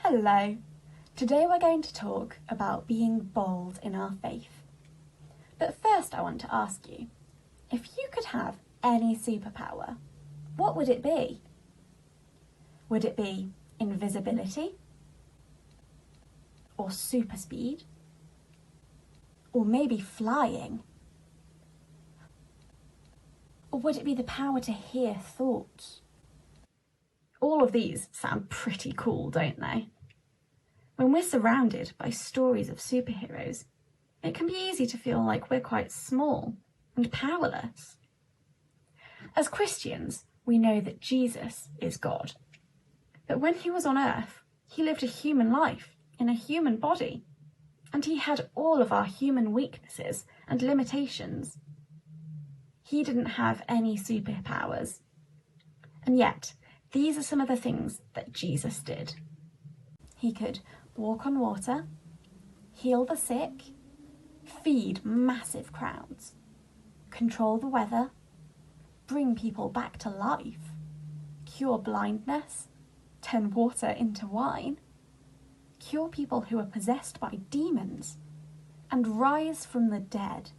Hello! Today we're going to talk about being bold in our faith. But first I want to ask you, if you could have any superpower, what would it be? Would it be invisibility? Or super speed? Or maybe flying? Or would it be the power to hear thoughts? All of these sound pretty cool, don't they? When we're surrounded by stories of superheroes, it can be easy to feel like we're quite small and powerless. As Christians, we know that Jesus is God. But when he was on earth, he lived a human life in a human body, and he had all of our human weaknesses and limitations. He didn't have any superpowers. And yet, these are some of the things that Jesus did. He could walk on water, heal the sick, feed massive crowds, control the weather, bring people back to life, cure blindness, turn water into wine, cure people who are possessed by demons, and rise from the dead.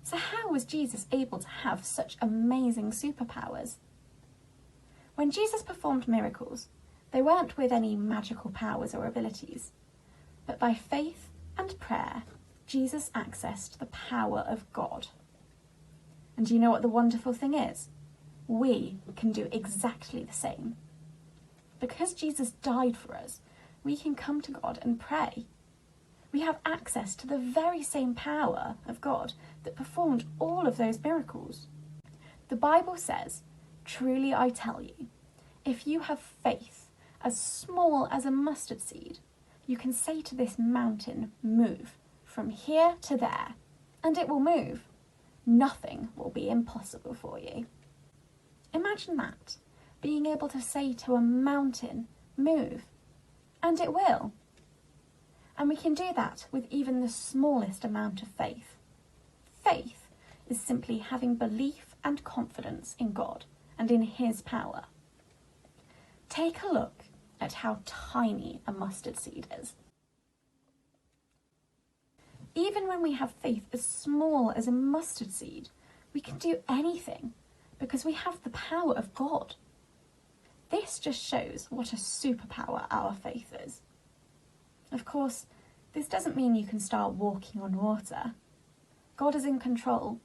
So how was Jesus able to have such amazing superpowers? When Jesus performed miracles, they weren't with any magical powers or abilities, but by faith and prayer, Jesus accessed the power of God. And you know what the wonderful thing is? We can do exactly the same. Because Jesus died for us, we can come to God and pray. We have access to the very same power of God that performed all of those miracles. The Bible says, "Truly I tell you, if you have faith as small as a mustard seed, you can say to this mountain, 'Move from here to there,' and it will move. Nothing will be impossible for you." Imagine that, being able to say to a mountain, "Move," and it will. And we can do that with even the smallest amount of faith. Faith is simply having belief and confidence in God and in his power. Take a look at how tiny a mustard seed is. Even when we have faith as small as a mustard seed, we can do anything because we have the power of God. This just shows what a superpower our faith is. Of course, this doesn't mean you can start walking on water. God is in control,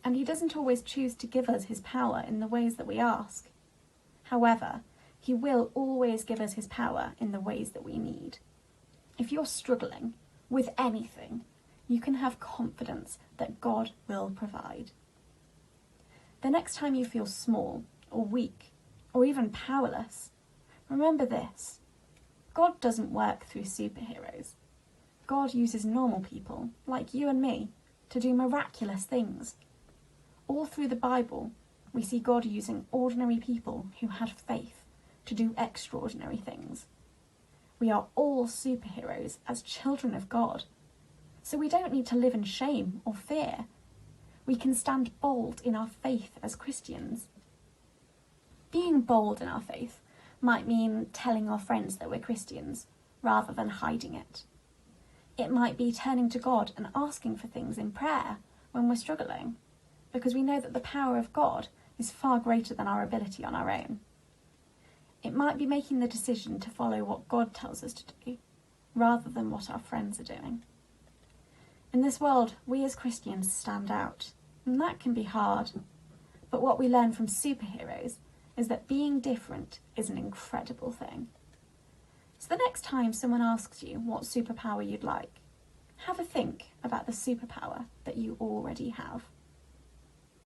and he doesn't always choose to give us his power in the ways that we ask. However, he will always give us his power in the ways that we need. If you're struggling with anything, you can have confidence that God will provide. The next time you feel small or weak or even powerless, remember this: God doesn't work through superheroes. God uses normal people like you and me to do miraculous things. All through the Bible, we see God using ordinary people who had faith to do extraordinary things. We are all superheroes as children of God, so we don't need to live in shame or fear. We can stand bold in our faith as Christians. Being bold in our faith might mean telling our friends that we're Christians rather than hiding it. It might be turning to God and asking for things in prayer when we're struggling, because we know that the power of God is far greater than our ability on our own. It might be making the decision to follow what God tells us to do, rather than what our friends are doing. In this world, we as Christians stand out, and that can be hard. But what we learn from superheroes is that being different is an incredible thing. So the next time someone asks you what superpower you'd like, have a think about the superpower that you already have.